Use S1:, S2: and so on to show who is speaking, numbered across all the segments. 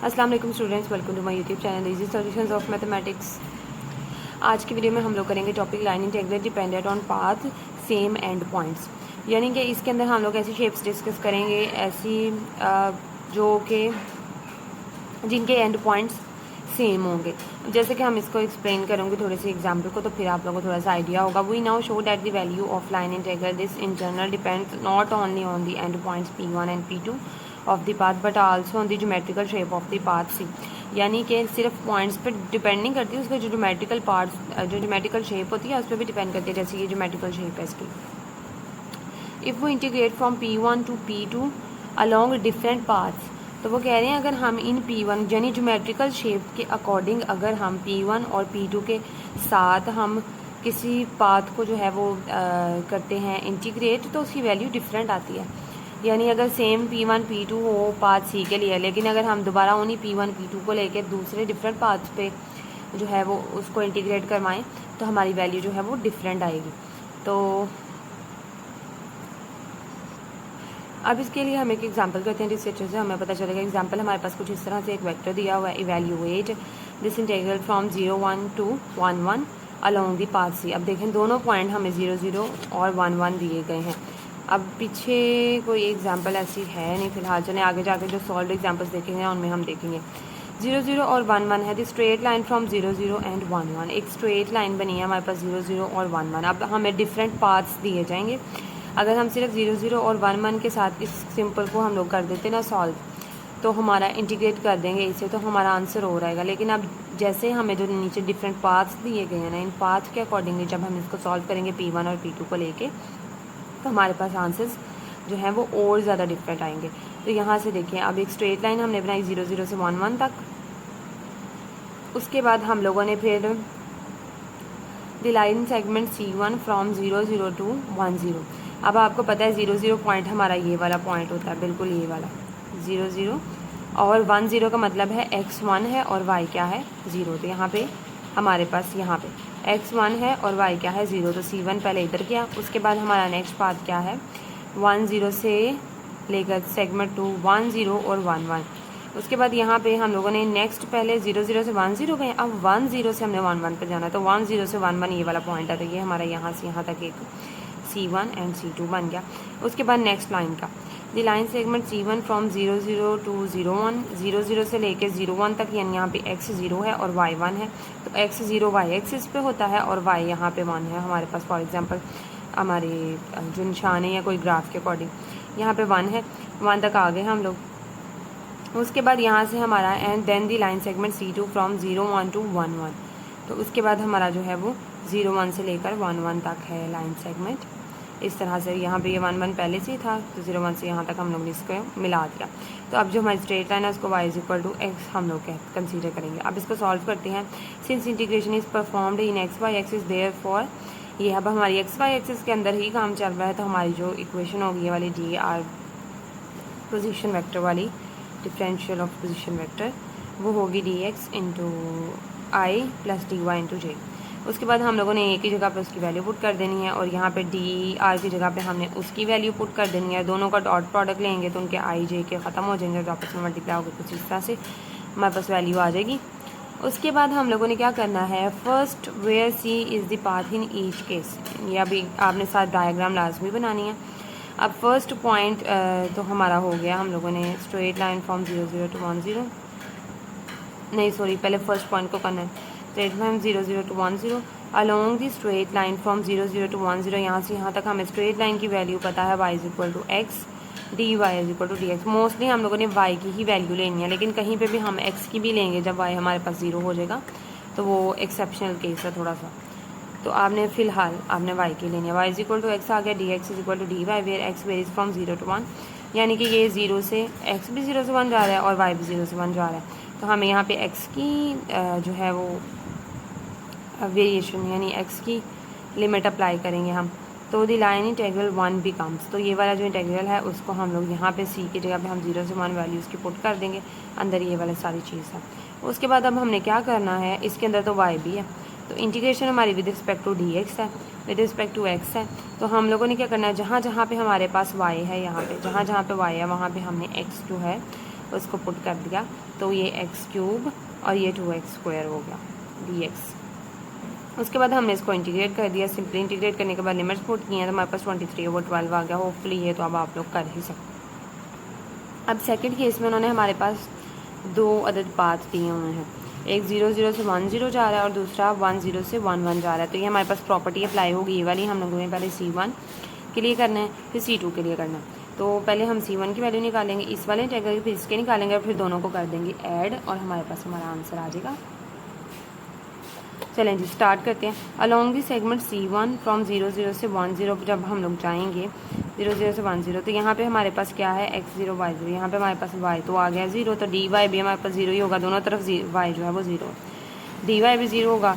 S1: अस्सलाम वालेकुम students, welcome to my YouTube channel easy solutions of mathematics. आज की वीडियो में हम लोग करेंगे topic line integral dependent on path same end points. यानी कि इसके अंदर हम लोग ऐसी शेप्स डिस्कस करेंगे, ऐसी जो कि जिनके एंड पॉइंट्स सेम होंगे। जैसे कि हम इसको एक्सप्लेन करेंगे थोड़े से एग्जाम्पल को, तो फिर आप लोगों को थोड़ा सा आइडिया होगा। We now show that the value of line integral this in general depends not only on the end points P1 and P2 of the path but also on the geometrical shape of the path C। यानी कि सिर्फ points पर depend नहीं करती, उसके जो geometrical parts, जो geometrical shape होती है उस पर भी डिपेंड करती है। जैसे ये ज्योमेट्रिकल शेप है इसकी। इफ़ वो integrate from P1 to P2 along different paths, तो वो कह रहे हैं अगर हम इन P1 यानी ज्योमेट्रिकल शेप के अकॉर्डिंग अगर हम P1 और P2 के साथ हम किसी पाथ को जो है वो करते हैं इंटीग्रेट, तो उसकी वैल्यू डिफरेंट आती है। यानी अगर सेम P1 P2 हो पाथ C के लिए, लेकिन अगर हम दोबारा उन्हीं P1 P2 को लेकर दूसरे डिफरेंट पाथ्स पे जो है वो उसको इंटीग्रेट करवाएं, तो हमारी वैल्यू जो है वो डिफरेंट आएगी। तो अब इसके लिए हम एक एग्जांपल करते हैं जिससे अच्छे से हमें पता चलेगा। एग्जांपल हमारे पास कुछ इस तरह से एक वेक्टर दिया हुआ है, evaluate this integral from 0 1 to 1 1 along the path C। अब देखें दोनों पॉइंट हमें 0 0 और 1 1 दिए गए हैं। अब पीछे कोई एग्जांपल ऐसी है नहीं फिलहाल, चलें आगे जाके जो सॉल्व एग्जांपल्स देखेंगे उनमें हम देखेंगे। 0 0 और 1 1 है the straight line from 0 0 and 1 1। एक स्ट्रेट लाइन बनी है हमारे पास 0 0 और 1 1। अब हमें डिफरेंट पाथ्स दिए जाएंगे। अगर हम सिर्फ 0 0 और 1 1 के साथ इस सिंपल को हम लोग कर देते ना सॉल्व, तो हमारा इंटीग्रेट कर देंगे इसे, तो हमारा आंसर हो रहेगा। लेकिन अब जैसे हमें जो नीचे डिफरेंट पाथ्स दिए गए हैं ना, इन पाथ के अकॉर्डिंगली जब हम इसको सॉल्व करेंगे P1 और P2 को लेके, तो हमारे पास आंसर्स जो हैं वो और ज़्यादा डिफरेंट आएंगे। तो यहाँ से देखिए, अब एक स्ट्रेट लाइन हमने बनाई 0 0 से 1 1 तक। उसके बाद हम लोगों ने फिर the line segment C1 from 0 0 to 1 0। अब आपको पता है 0 0 पॉइंट हमारा ये वाला पॉइंट होता है, बिल्कुल ये वाला 0 0, और 1 0 का मतलब है x1 है और y क्या है 0। तो यहाँ पे हमारे पास यहाँ पे x1 है और y क्या है 0। तो C1 पहले इधर गया। उसके बाद हमारा नेक्स्ट पाथ क्या है 1 0 से लेकर सेगमेंट 2 1 0 और 1 1। उसके बाद यहाँ पे हम लोगों ने नेक्स्ट पहले 0 0 से 1 0 गए, अब 1 0 से हमने 1 1 पर जाना। तो 1 0 से 1 1 ये वाला पॉइंट है, तो ये हमारा यहाँ से यहाँ तक एक C1 एंड C2 बन गया। उसके बाद नेक्स्ट लाइन का the line segment C1 from 0 0 to 0 1, 0 0 से लेके 0 1 तक, यानी यहाँ पे x 0 है और y 1 है। तो x 0 y एक्सिस पे होता है और y यहाँ पे 1 है हमारे पास। फॉर एग्जांपल हमारे जो निशान है या कोई ग्राफ के अकॉर्डिंग यहाँ पे 1 है, 1 तक आ गए हम लोग। उसके बाद यहाँ से हमारा and then the line segment C2 from 0 1 to 1 1। तो उसके बाद हमारा जो है वो 0 1 से लेकर 1 1 तक है लाइन सेगमेंट। इस तरह से यहाँ पे ये 1 1 पहले से ही था, तो 0 1 से यहाँ तक हम लोग ने इसको मिला दिया। तो अब जो हमारी स्ट्रेट लाइन है उसको y = x हम लोग कंसीडर करेंगे। अब इसको सॉल्व करते हैं। Since integration is performed in XY axis therefore, ये अब हमारी XY एक्सिस के अंदर ही काम चल रहा है, तो हमारी जो इक्वेशन होगी ये वाली dr पोजीशन वेक्टर वाली, डिफरेंशियल ऑफ पोजीशन वेक्टर, वो होगी dx इंटू आई प्लस dy इंटू जे। उसके बाद हम लोगों ने ए की जगह पे उसकी वैल्यू पुट कर देनी है और यहाँ पे dr की जगह पे हमने उसकी वैल्यू पुट कर देनी है। दोनों का डॉट प्रोडक्ट लेंगे तो उनके आई जे के ख़त्म हो जाएंगे, तो आपस में मल्टीप्लाई होकर कुछ इस तरह से हमारे पास वैल्यू आ जाएगी। उसके बाद हम लोगों ने क्या करना है, first where C is the path in each case, ये अभी आपने साथ डायग्राम लाजमी बनानी है। अब फर्स्ट पॉइंट तो हमारा हो गया, हम लोगों ने स्ट्रेट लाइन फ्रॉम 0 0 to 1 0, नहीं सॉरी पहले फर्स्ट पॉइंट को करना है। Straight line 0 0 to 1 0 along the straight line from 0 0 to 1 0। यहाँ से यहाँ तक हमें स्ट्रेट लाइन की वैल्यू पता है y = x, dy = dx। Mostly हम लोगों ने y की ही वैल्यू लेनी है, लेकिन कहीं पे भी हम x की भी लेंगे जब y हमारे पास 0 हो जाएगा, तो वो एक्सेप्शनल केस है थोड़ा सा। तो आपने फ़िलहाल आपने y की लेनी है। y = x आ गया, dx = dy where x varies from 0 to 1, यानी कि ये 0 से x भी 0 से 1 जा रहा है और y भी 0 से 1 जा रहा है। तो हमें यहाँ पे x की जो है वो वेरिएशन यानी x की लिमिट अप्लाई करेंगे हम, तो द लाइन इंटीग्रल 1 बिकम्स, तो ये वाला जो इंटीग्रल है उसको हम लोग यहाँ पे c की जगह पे हम 0 से 1 वैल्यूज़ की पुट कर देंगे, अंदर ये वाला सारी चीज़ है। उसके बाद अब हमने क्या करना है, इसके अंदर तो y भी है, तो इंटीग्रेशन हमारी विद रिस्पेक्ट टू dx है, विद रिस्पेक्ट टू x है। तो हम लोगों ने क्या करना है, जहाँ जहाँ पे हमारे पास y है, यहाँ पे जहाँ जहाँ पे y है वहाँ पे हमने x जो है उसको पुट कर दिया तो ये एक्स क्यूब और ये 2x स्क्वायर हो गया dx। उसके बाद हमने इसको इंटीग्रेट कर दिया। सिंपली इंटीग्रेट करने के बाद लिमिट्स पुट किए हैं तो हमारे पास 23/12 आ गया। होपफुली ये तो अब आप लोग कर ही सकते। अब सेकंड केस में उन्होंने हमारे पास 2 अदद पाथ दिए हुए हैं, एक 0 0 से 1 0 जा रहा है और दूसरा 1 0 से 1 1 जा रहा है। तो ये हमारे पास प्रॉपर्टी अप्लाई होगी, ये वाली हम लोगों ने पहले C1 के लिए करना है फिर C2 के लिए करना है। तो पहले हम C1 की वैल्यू निकालेंगे इस वाले इंटीग्रल की, फिर इसके निकालेंगे और फिर दोनों को कर देंगे ऐड और हमारे पास हमारा आंसर आ जाएगा। चलें जी स्टार्ट करते हैं। Along the segment C1 from 0 0 से 1 0 जब हम लोग जाएंगे 0 0 से 1 0 तो यहाँ पे हमारे पास क्या है x0 y0, यहाँ पे हमारे पास y तो आ गया 0, तो dy भी हमारे पास 0 ही होगा, दोनों तरफ y जो है वो 0, dy भी 0 होगा।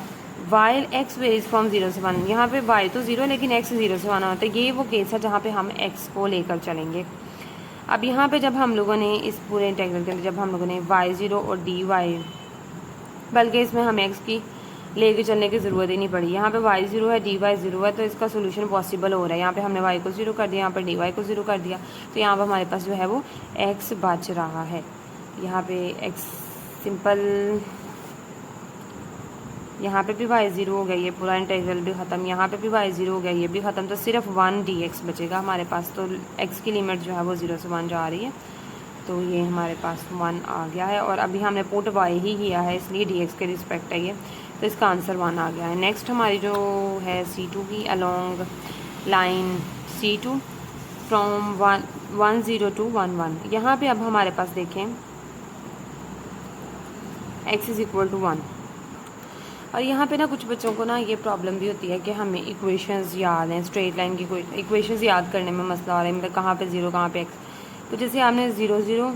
S1: वाइल x वेरीज फ्रॉम 0 से 1, यहाँ पे y तो 0 लेकिन x 0 से 1 होता है। ये वो केस है जहाँ पे हम x को लेकर चलेंगे। अब यहाँ पे जब हम लोगों ने इस पूरे इंटीग्रल के अंदर जब हम लोगों ने y0 और dy, बल्कि इसमें हम x की लेके चलने की ज़रूरत ही नहीं पड़ी। यहाँ पे y0 है dy 0 है तो इसका सोल्यूशन पॉसिबल हो रहा है। यहाँ पे हमने y को 0 कर दिया, यहाँ पे dy को 0 कर दिया, तो यहाँ पे हमारे पास जो है वो x बच रहा है। यहाँ पे x सिंपल, यहाँ पे भी y0 हो गया, ये पूरा इंटीग्रल भी ख़त्म, यहाँ पे भी y0 हो गया, ये भी ख़त्म, तो सिर्फ 1 dx बचेगा हमारे पास। तो x की लिमिट जो है वो 0 से 1 जा रही है, तो ये हमारे पास 1 आ गया है। और अभी हमने पुट y ही किया है इसलिए dx के रिस्पेक्ट है ये, तो इसका आंसर 1 आ गया है। नेक्स्ट हमारी जो है C2 की, along line C2 from 1 0 to 1 1, यहाँ पे अब हमारे पास देखें x इज़ इक्वल टू 1। और यहाँ पे ना कुछ बच्चों को ना ये प्रॉब्लम भी होती है कि हमें इक्वेशंस याद हैं, स्ट्रेट लाइन की इक्वेशंस याद करने में मसला आ रहा है, मतलब कहाँ पे 0 कहाँ पे x। तो जैसे आपने 0 0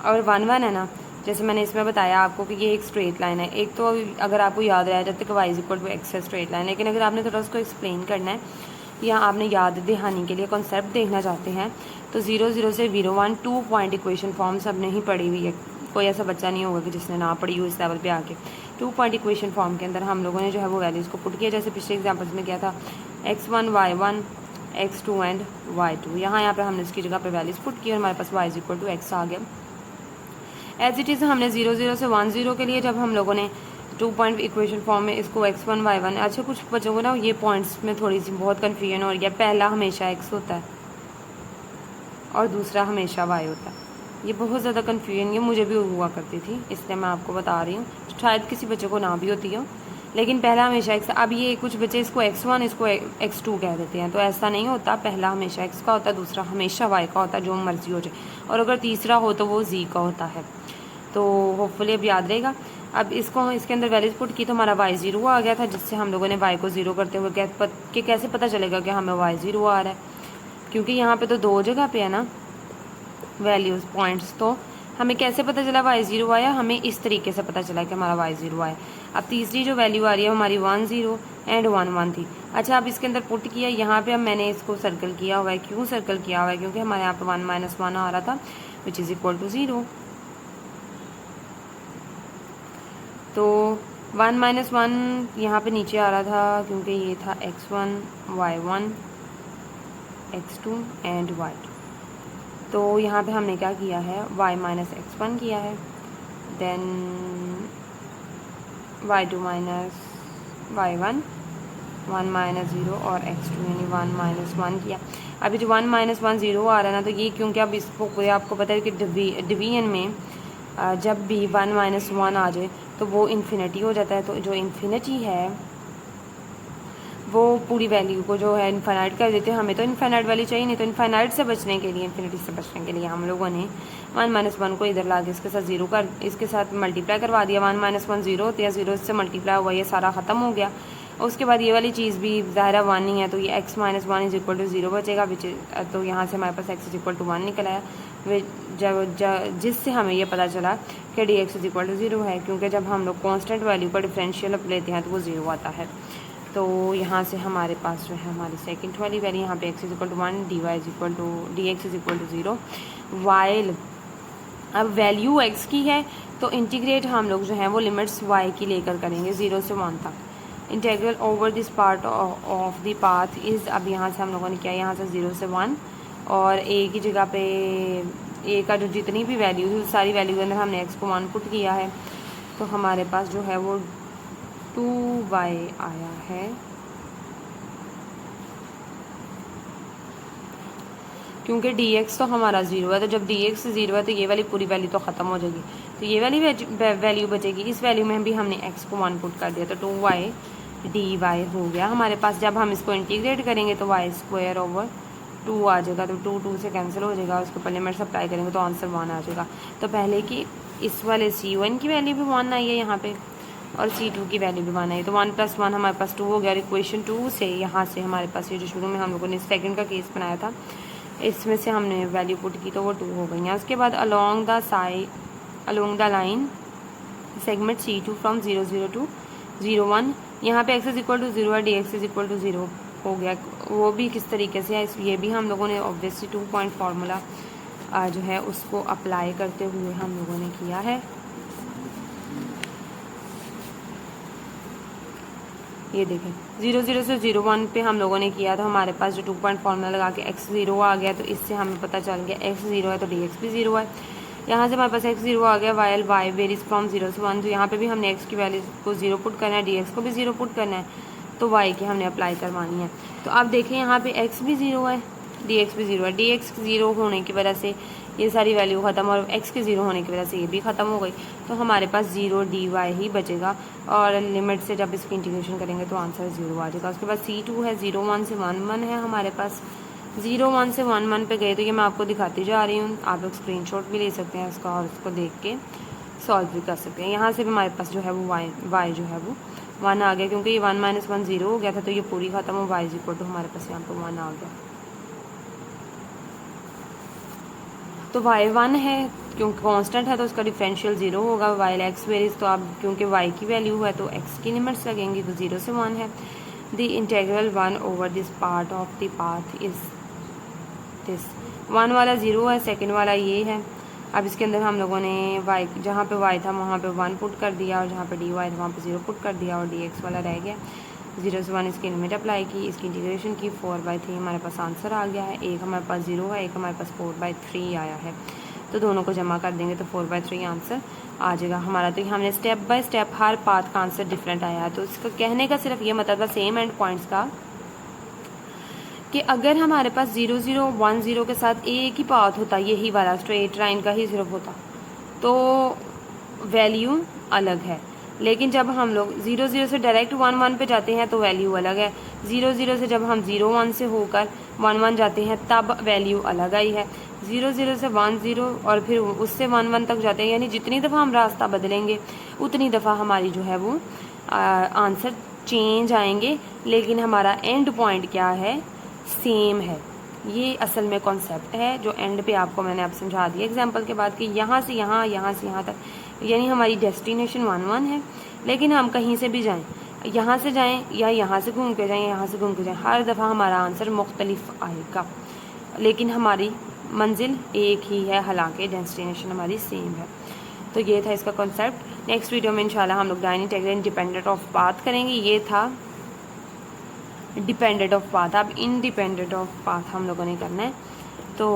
S1: और 1 1 है ना, जैसे मैंने इसमें बताया आपको कि ये एक स्ट्रेट लाइन है। एक तो अगर आपको याद रहा जब तक y is equal to x है स्ट्रेट लाइन, लेकिन अगर आपने थोड़ा उसको एक्सप्लेन करना है या आपने याद दहानी के लिए कॉन्सेप्ट देखना चाहते हैं तो 0 0 से 0 1 2 पॉइंट इक्वेशन फॉर्म सब ने ही पढ़ी हुई है। कोई ऐसा बच्चा नहीं होगा कि जिसने ना पढ़ी हो इस लेवल पे आके। 2 पॉइंट इक्वेशन फॉर्म के अंदर हम लोगों ने जो है वो वैल्यूज़ को पुट किया, जैसे पिछले एग्जाम्पल्स में किया था x1 y1 x2 and y2। यहाँ पे हमने इसकी जगह पे वैल्यूज़ पुट की और हमारे पास y is equal to x आ गया। एज इट इज़ हमने 0 0 से 1 0 के लिए जब हम लोगों ने 2 पॉइंट इक्वेशन फॉर्म में इसको x1 y1, अच्छा कुछ बच्चों को ना ये पॉइंट्स में थोड़ी सी बहुत कन्फ्यूजन हो रही है। पहला हमेशा x होता है और दूसरा हमेशा y होता है, ये बहुत ज़्यादा कन्फ्यूजन ये मुझे भी हुआ करती थी, इसलिए मैं आपको बता रही हूँ, शायद किसी बच्चे को ना भी होती हो, लेकिन पहला हमेशा x। अब ये कुछ बच्चे इसको x1 इसको x2 कह देते हैं, तो ऐसा नहीं होता। पहला हमेशा x का होता है, दूसरा हमेशा y का होता है, जो मर्जी हो जाए, और अगर तीसरा हो तो वो z का होता है। तो होपफुली अब याद रहेगा। अब इसको इसके अंदर वैल्यूज पुट की तो हमारा y 0 आ गया था, जिससे हम लोगों ने y को 0 करते हुए कैसे पता चलेगा कि हमें y 0 आ रहा है, क्योंकि यहाँ पे तो 2 जगह पे है ना वैल्यूज़ पॉइंट्स, तो हमें कैसे पता चला y 0 आया, हमें इस तरीके से पता चला कि हमारा y 0 आया। अब तीसरी जो वैल्यू आ रही है हमारी 1 0 एंड 1 1 थी। अच्छा अब इसके अंदर पुट किया, यहाँ पे अब मैंने इसको सर्कल किया हुआ है। क्यों सर्कल किया हुआ है, क्योंकि हमारे यहाँ पे 1 -1 आ रहा था विच इज़ इक्वल टू 0। तो 1 -1 यहाँ पे नीचे आ रहा था क्योंकि ये था x1 y1 x2 and y2। तो यहाँ पे हमने क्या किया है y - x1 किया है, देन y2 - y1 1 - 0 और x2 यानी 1 - 1 किया। अभी जो 1 - 1 0 आ रहा है ना, तो ये क्योंकि अब इसको आपको पता है कि डिवीजन में जब भी 1 - 1 आ जाए तो वो इन्फिनिटी हो जाता है। तो जो इन्फिनिटी है वो पूरी वैल्यू को जो है इनफाइनाइट कर देते हैं। हमें तो इनफाइनाइट वैल्यू चाहिए नहीं, तो इनफाइनाइट से बचने के लिए, इन्फिनिटी से बचने के लिए हम लोगों ने 1 - 1 को इधर ला के इसके साथ 0 कर इसके साथ मल्टीप्लाई करवा दिया। 1 - 1 0 होती है, 0 से मल्टीप्लाई हुआ, ये सारा ख़त्म हो गया। उसके बाद ये वाली चीज़ भी ज़ाहिर 1 ही है, तो ये x - 1 इज इक्वल टू 0 बचेगा, तो यहाँ से हमारे पास x इज इक्वल टू 1 निकल आया, जिससे हमें ये पता चला कि dx इज इक्वल टू 0 है, क्योंकि जब हम लोग कॉन्स्टेंट वैल्यू का डिफरेंशियल अप लेते हैं तो वो 0 आता है। तो यहाँ से हमारे पास जो है हमारी सेकंड वाली वैल्यू, यहाँ पे x is equal to 1 dx is equal to 0। While अब वैल्यू x की है तो इंटीग्रेट हम लोग जो है वो लिमिट्स y की लेकर करेंगे 0 से 1 तक। Integral over this part of the path is, अब यहाँ से हम लोगों ने किया यहाँ से 0 से 1 और a की जगह पे ए का जो जितनी भी वैल्यू थी उस सारी वैल्यू के अंदर हमने एक्स को 1 पुट किया है, तो हमारे पास जो है वो 2y आया है। क्योंकि dx तो हमारा 0 है, तो जब dx 0 है तो ये वाली पूरी वैल्यू तो ख़त्म हो जाएगी, तो ये वाली वैल्यू बचेगी। इस वैल्यू में भी हमने x को 1 पुट कर दिया, तो 2y dy हो गया हमारे पास। जब हम इसको इंटीग्रेट करेंगे तो y² आ जाएगा, तो 2 से कैंसिल हो जाएगा, उसके ऊपर लिमिट्स अप्लाई करेंगे तो आंसर 1 आ जाएगा। तो पहले की इस वाले c1 की वैल्यू भी 1 आई है यहाँ पे, और c2 की वैल्यू भी 1 आई है, तो 1 + 1 हमारे पास 2 हो गया। इक्वेशन 2 से यहाँ से हमारे पास ये जो शुरू में हम लोगों ने सेकंड का केस बनाया था, इसमें से हमने वैल्यू पुट की तो वो 2 हो गई हैं। उसके बाद along the line segment C2 from 0 0 to 0 1, यहाँ पे x = 0 है, dx = 0 हो गया। वो भी किस तरीके से है, ये भी हम लोगों ने ऑब्वियसली 2 पॉइंट फार्मूला जो है उसको अप्लाई करते हुए हम लोगों ने किया है। ये देखें 0 0 से 0 1 पे हम लोगों ने किया, तो हमारे पास जो 2 पॉइंट फार्मूला लगा के x 0 आ गया, तो इससे हमें पता चल गया x 0 है तो dx भी 0 है। यहाँ से हमारे पास x 0 आ गया, वाइल y वेरीज फ्रॉम 0 से 1, तो यहाँ पे भी हमने x की वैल्यू को 0 पुट करना है, dx को भी 0 पुट करना है, तो y की हमने अप्लाई करवानी है। तो आप देखें यहाँ पे x भी 0 है, dx भी 0 है, dx 0 होने की वजह से ये सारी वैल्यू ख़त्म, और x के 0 होने की वजह से ये भी ख़त्म हो गई, तो हमारे पास 0 dy ही बचेगा, और लिमिट से जब इसकी इंटीग्रेशन करेंगे तो आंसर 0 आ जाएगा। उसके बाद C2 है, 0 1 से 1 1 है हमारे पास, 0 1 से 1 1 पे गए, तो ये मैं आपको दिखाती जा रही हूँ, आप लोग स्क्रीनशॉट भी ले सकते हैं इसका और उसको देख के सॉल्व भी कर सकते हैं। यहाँ से भी हमारे पास जो है वो y जो है वो 1 आ गया, क्योंकि ये 1 - 1 0 हो गया था, तो ये पूरी ख़त्म हो, y = हमारे पास यहाँ पर 1 आ गया। तो y 1 है, क्योंकि कांस्टेंट है तो उसका डिफरेंशियल 0 होगा, वाइल x वेरीज, तो आप क्योंकि y की वैल्यू है तो x की लिमिट्स लगेंगी, तो 0 से 1 है। The integral 1 over this part of the path is this, 1 वाला 0 है, सेकंड वाला ये है। अब इसके अंदर हम लोगों ने y, जहाँ पे y था वहाँ पे 1 पुट कर दिया, और जहाँ पे dy था वहाँ पे 0 पुट कर दिया, और dx वाला रह गया। 0 से 1 इसकी लिमिट अप्लाई की, इसकी इंटीग्रेशन की, 4/3 हमारे पास आंसर आ गया है। एक हमारे पास 0 है, एक हमारे पास 4/3 आया है, तो दोनों को जमा कर देंगे तो 4/3 आंसर आ जाएगा हमारा। तो हमने step by step her path का आंसर डिफरेंट आया है। तो इसका कहने का सिर्फ ये मतलब था सेम एंड पॉइंट्स का, कि अगर हमारे पास 0 0 1 0 के साथ एक ही पाथ होता, यही वाला स्ट्रेट लाइन का ही सिर्फ होता, तो वैल्यू अलग है। लेकिन जब हम लोग 0 0 से डायरेक्ट 1 1 पे जाते हैं तो वैल्यू अलग है। 0 0 से जब हम 0 1 से होकर 1 1 जाते हैं तब वैल्यू अलग आई है। 0 0 से 1 0 और फिर उससे 1 1 तक जाते हैं, यानी जितनी दफ़ा हम रास्ता बदलेंगे उतनी दफ़ा हमारी जो है वो आंसर चेंज आएंगे, लेकिन हमारा एंड पॉइंट क्या है, सेम है। ये असल में कॉन्सेप्ट है जो एंड पे आपको मैंने अब समझा दिया एग्जांपल के बाद, कि यहाँ से यहाँ, यहाँ से यहाँ तक, यानी हमारी डेस्टिनेशन 1 1 है, लेकिन हम कहीं से भी जाएं, यहाँ से जाएं या यहाँ से घूम के जाएं, यहाँ से घूम के जाएं, हर दफ़ा हमारा आंसर मुख्तलिफ आएगा, लेकिन हमारी मंजिल एक ही है, हालांकि डेस्टिनेशन हमारी सेम है। तो ये था इसका कॉन्सेप्ट। नेक्स्ट वीडियो में इंशाल्लाह हम लोग डाइन इंटीग्रल इंडिपेंडेंट ऑफ पाथ करेंगे। ये था डिपेंडेंट ऑफ पाथ, अब इंडिपेंडेंट ऑफ पाथ हम लोगों ने करना है। तो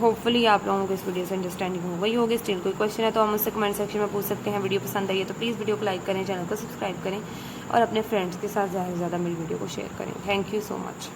S1: होपफुली आप लोगों को इस वीडियो से अंडरस्टैंडिंग हो गई होगी। स्टिल कोई क्वेश्चन है तो आप मुझसे कमेंट सेक्शन में पूछ सकते हैं। वीडियो पसंद आई है तो प्लीज़ वीडियो को लाइक करें, चैनल को सब्सक्राइब करें और अपने फ्रेंड्स के साथ ज़्यादा से ज़्यादा मेरी वीडियो को शेयर करें। Thank you so much.